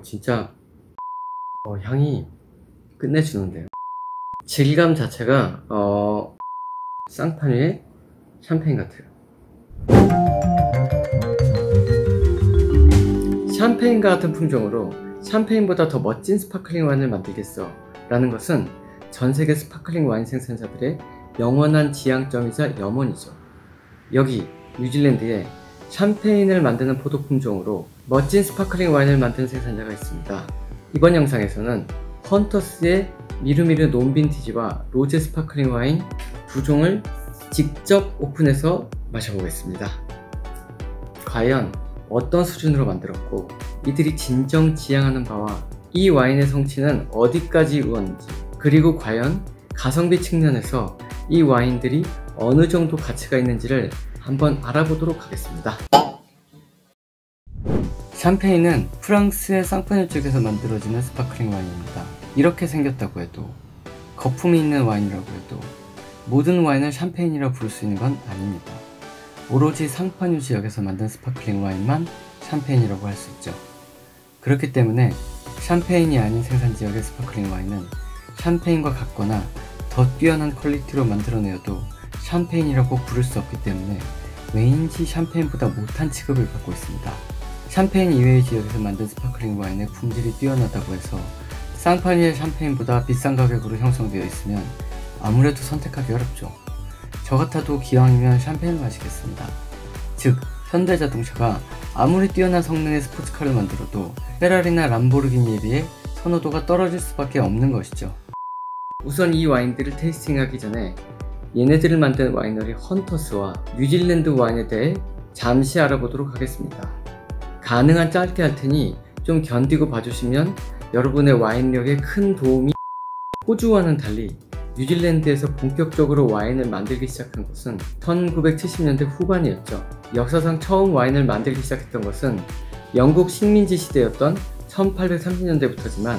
진짜 향이 끝내주는데요. 질감 자체가 쌍판 위에 샴페인 같아요. 샴페인과 같은 품종으로 샴페인보다 더 멋진 스파클링 와인을 만들겠어 라는 것은 전세계 스파클링 와인 생산자들의 영원한 지향점이자 염원이죠. 여기 뉴질랜드에 샴페인을 만드는 포도 품종으로 멋진 스파클링 와인을 만드는 생산자가 있습니다. 이번 영상에서는 헌터스의 미르미르 논빈티지와 로제 스파클링 와인 두 종을 직접 오픈해서 마셔보겠습니다. 과연 어떤 수준으로 만들었고 이들이 진정 지향하는 바와 이 와인의 성취는 어디까지 이루었는지, 그리고 과연 가성비 측면에서 이 와인들이 어느 정도 가치가 있는지를 한번 알아보도록 하겠습니다. 샴페인은 프랑스의 쌍파뉴 쪽에서 만들어지는 스파클링 와인입니다. 이렇게 생겼다고 해도, 거품이 있는 와인이라고 해도 모든 와인을 샴페인이라 부를 수 있는 건 아닙니다. 오로지 상파뉴 지역에서 만든 스파클링 와인만 샴페인이라고 할 수 있죠. 그렇기 때문에 샴페인이 아닌 생산 지역의 스파클링 와인은 샴페인과 같거나 더 뛰어난 퀄리티로 만들어내어도 샴페인이라고 부를 수 없기 때문에 왠지 샴페인보다 못한 취급을 받고 있습니다. 샴페인 이외의 지역에서 만든 스파클링 와인의 품질이 뛰어나다고 해서 쌍파뉴의 샴페인보다 비싼 가격으로 형성되어 있으면 아무래도 선택하기 어렵죠. 저 같아도 기왕이면 샴페인을 마시겠습니다. 즉, 현대자동차가 아무리 뛰어난 성능의 스포츠카를 만들어도 페라리나 람보르기니에 비해 선호도가 떨어질 수밖에 없는 것이죠. 우선 이 와인들을 테이스팅하기 전에 얘네들을 만든 와이너리 헌터스와 뉴질랜드 와인에 대해 잠시 알아보도록 하겠습니다. 가능한 짧게 할 테니 좀 견디고 봐주시면 여러분의 와인력에 큰 도움이. 호주와는 달리 뉴질랜드에서 본격적으로 와인을 만들기 시작한 것은 1970년대 후반이었죠. 역사상 처음 와인을 만들기 시작했던 것은 영국 식민지 시대였던 1830년대부터지만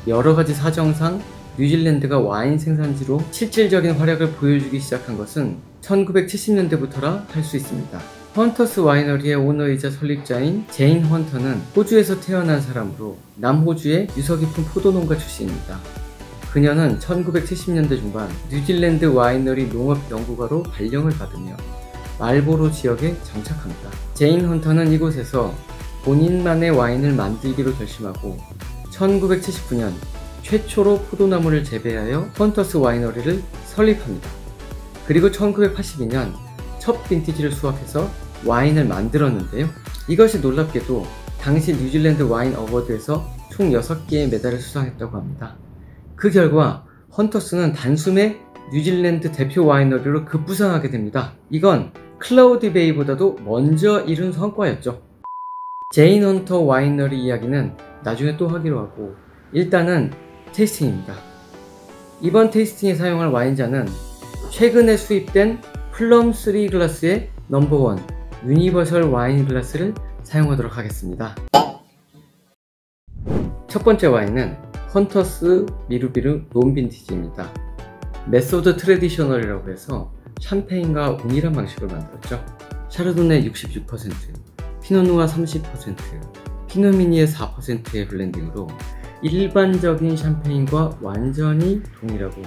여러가지 사정상 뉴질랜드가 와인 생산지로 실질적인 활약을 보여주기 시작한 것은 1970년대부터라 할 수 있습니다. 헌터스 와이너리의 오너이자 설립자인 제인 헌터는 호주에서 태어난 사람으로 남호주의 유서 깊은 포도농가 출신입니다. 그녀는 1970년대 중반 뉴질랜드 와이너리 농업 연구가로 발령을 받으며 말보로 지역에 정착합니다. 제인 헌터는 이곳에서 본인만의 와인을 만들기로 결심하고 1979년 최초로 포도나무를 재배하여 헌터스 와이너리를 설립합니다. 그리고 1982년 첫 빈티지를 수확해서 와인을 만들었는데요. 이것이 놀랍게도 당시 뉴질랜드 와인 어워드에서 총 6개의 메달을 수상했다고 합니다. 그 결과 헌터스는 단숨에 뉴질랜드 대표 와이너리로 급부상하게 됩니다. 이건 클라우디 베이보다도 먼저 이룬 성과였죠. 제인 헌터 와이너리 이야기는 나중에 또 하기로 하고, 일단은 테이스팅입니다. 이번 테이스팅에 사용할 와인잔은 최근에 수입된 플럼 3 글라스의 넘버 1 유니버설 와인 글라스를 사용하도록 하겠습니다. 첫 번째 와인은 헌터스 미르미르 논빈티지입니다. 메소드 트래디셔널이라고 해서 샴페인과 동일한 방식을 만들었죠. 샤르도네 66%, 피노누아 30%, 피노미니에 4%의 블렌딩으로 일반적인 샴페인과 완전히 동일하고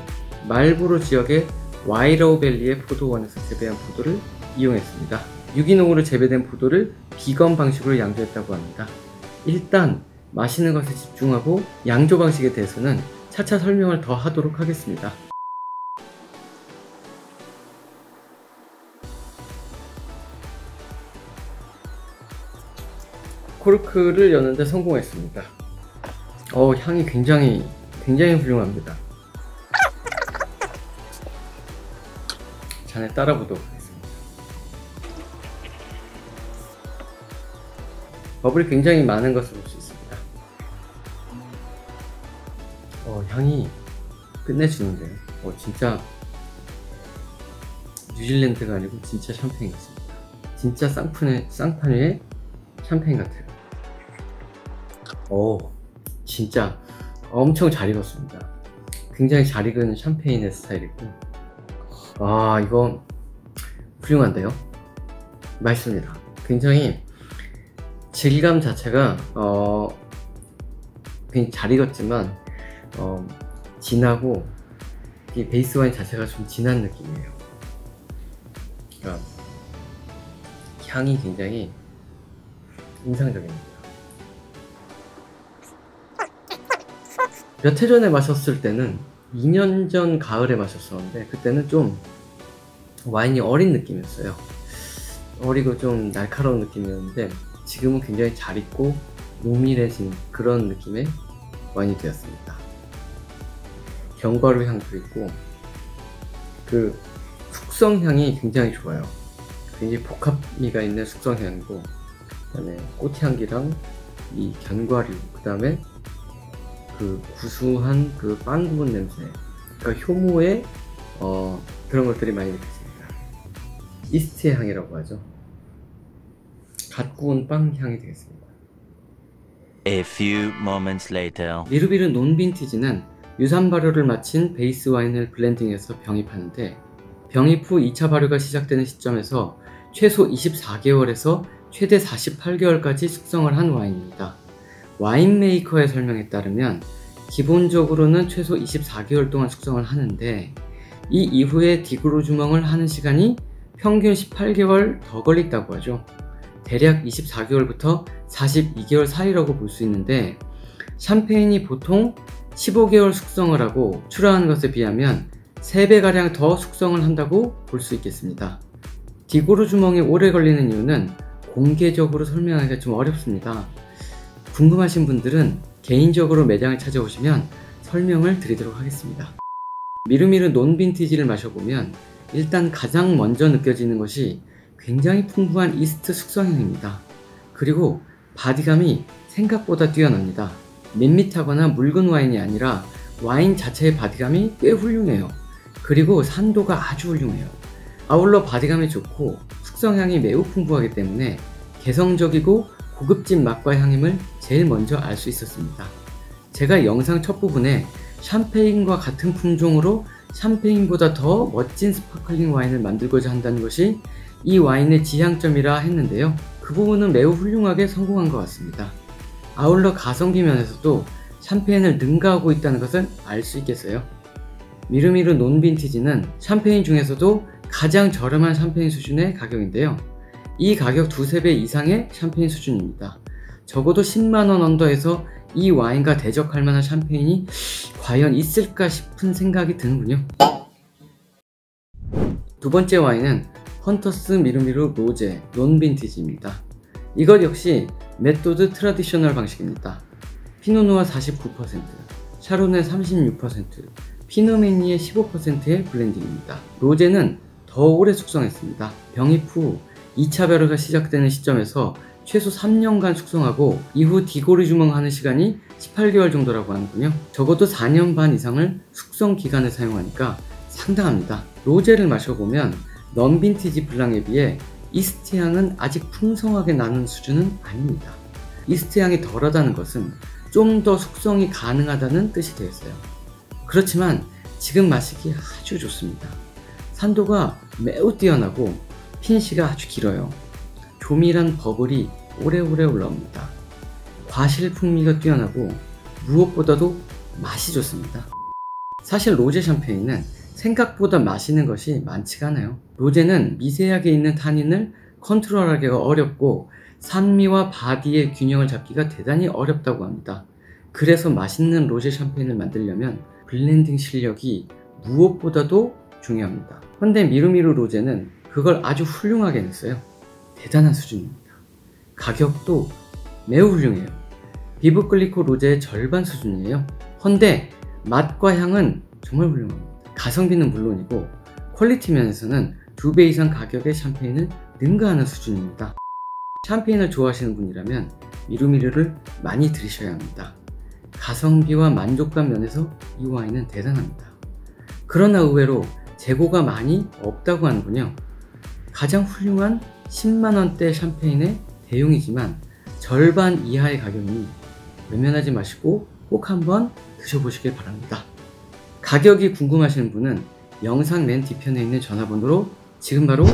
말보로 지역의 와이러우밸리의 포도원에서 재배한 포도를 이용했습니다. 유기농으로 재배된 포도를 비건 방식으로 양조했다고 합니다. 일단 마시는 것에 집중하고 양조 방식에 대해서는 차차 설명을 더 하도록 하겠습니다. 코르크를 여는데 성공했습니다. 향이 굉장히 훌륭합니다. 잔에 따라보도록 하겠습니다. 버블이 굉장히 많은 것을 볼 수 있습니다. 향이 끝내주는데요. 진짜 뉴질랜드가 아니고 진짜 샴페인 같습니다. 진짜 쌍판 위에 샴페인 같아요. 진짜 엄청 잘 익었습니다. 굉장히 잘 익은 샴페인의 스타일이고, 이거 훌륭한데요? 맛있습니다. 굉장히 질감 자체가 굉장히 잘 익었지만 진하고 이 베이스 와인 자체가 좀 진한 느낌이에요. 그러니까 향이 굉장히 인상적입니다. 몇 해 전에 마셨을 때는 2년 전 가을에 마셨었는데 그때는 좀 와인이 어린 느낌이었어요. 어리고 좀 날카로운 느낌이었는데 지금은 굉장히 잘 익고 노밀해진 그런 느낌의 와인이 되었습니다. 견과류 향도 있고 그 숙성향이 굉장히 좋아요. 굉장히 복합미가 있는 숙성향이고 그 다음에 꽃향기랑 이 견과류, 그 다음에 그 구수한 그 빵 구운 냄새, 그러니까 효모의 그런 것들이 많이 느껴집니다. 이스트의 향이라고 하죠. 갓 구운 빵 향이 되겠습니다. A few moments later. 미르비르 논빈티지는 유산 발효를 마친 베이스 와인을 블렌딩해서 병입하는데 병입 후 2차 발효가 시작되는 시점에서 최소 24개월에서 최대 48개월까지 숙성을 한 와인입니다. 와인 메이커의 설명에 따르면 기본적으로는 최소 24개월 동안 숙성을 하는데 이 이후에 디그로 주멍을 하는 시간이 평균 18개월 더 걸린다고 하죠. 대략 24개월부터 42개월 사이라고 볼 수 있는데 샴페인이 보통 15개월 숙성을 하고 출하하는 것에 비하면 3배가량 더 숙성을 한다고 볼 수 있겠습니다. 디고르 주멍이 오래 걸리는 이유는 공개적으로 설명하기가 좀 어렵습니다. 궁금하신 분들은 개인적으로 매장을 찾아오시면 설명을 드리도록 하겠습니다. 미르미르 논빈티지를 마셔보면 일단 가장 먼저 느껴지는 것이 굉장히 풍부한 이스트 숙성향입니다. 그리고 바디감이 생각보다 뛰어납니다. 밋밋하거나 묽은 와인이 아니라 와인 자체의 바디감이 꽤 훌륭해요. 그리고 산도가 아주 훌륭해요. 아울러 바디감이 좋고 숙성향이 매우 풍부하기 때문에 개성적이고 고급진 맛과 향임을 제일 먼저 알 수 있었습니다. 제가 영상 첫 부분에 샴페인과 같은 품종으로 샴페인보다 더 멋진 스파클링 와인을 만들고자 한다는 것이 이 와인의 지향점이라 했는데요. 그 부분은 매우 훌륭하게 성공한 것 같습니다. 아울러 가성비 면에서도 샴페인을 능가하고 있다는 것을 알 수 있겠어요. 미르미르 논빈티지는 샴페인 중에서도 가장 저렴한 샴페인 수준의 가격인데요. 이 가격 2~3배 이상의 샴페인 수준입니다. 적어도 10만원 언더에서 이 와인과 대적할 만한 샴페인이 과연 있을까 싶은 생각이 드는군요. 두 번째 와인은 헌터스 미르미르 로제 논빈티지입니다. 이것 역시 메소드 트라디셔널 방식입니다. 피노누아 49%, 샤로네 36%, 피노메니에 15%의 블렌딩입니다. 로제는 더 오래 숙성했습니다. 병입 후 2차 발효가 시작되는 시점에서 최소 3년간 숙성하고 이후 디고르 주멍하는 시간이 18개월 정도라고 하는군요. 적어도 4년 반 이상을 숙성 기간을 사용하니까 상당합니다. 로제를 마셔보면 넘빈티지 블랑에 비해 이스트 향은 아직 풍성하게 나는 수준은 아닙니다. 이스트 향이 덜하다는 것은 좀 더 숙성이 가능하다는 뜻이 되었어요. 그렇지만 지금 마시기 아주 좋습니다. 산도가 매우 뛰어나고 피니시가 아주 길어요. 조밀한 버블이 오래오래 올라옵니다. 과실 풍미가 뛰어나고 무엇보다도 맛이 좋습니다. 사실 로제 샴페인은 생각보다 마시는 것이 많지가 않아요. 로제는 미세하게 있는 타닌을 컨트롤하기가 어렵고 산미와 바디의 균형을 잡기가 대단히 어렵다고 합니다. 그래서 맛있는 로제 샴페인을 만들려면 블렌딩 실력이 무엇보다도 중요합니다. 근데 미르미르 로제는 그걸 아주 훌륭하게 냈어요. 대단한 수준입니다. 가격도 매우 훌륭해요. 비브클리코 로제의 절반 수준이에요. 헌데 맛과 향은 정말 훌륭합니다. 가성비는 물론이고 퀄리티 면에서는 2배 이상 가격의 샴페인을 능가하는 수준입니다. 샴페인을 좋아하시는 분이라면 미르미르를 많이 들이셔야 합니다. 가성비와 만족감 면에서 이 와인은 대단합니다. 그러나 의외로 재고가 많이 없다고 하는군요. 가장 훌륭한 10만원대 샴페인의 대용이지만 절반 이하의 가격이니 외면하지 마시고 꼭 한번 드셔보시길 바랍니다. 가격이 궁금하신 분은 영상 맨 뒤편에 있는 전화번호로 지금 바로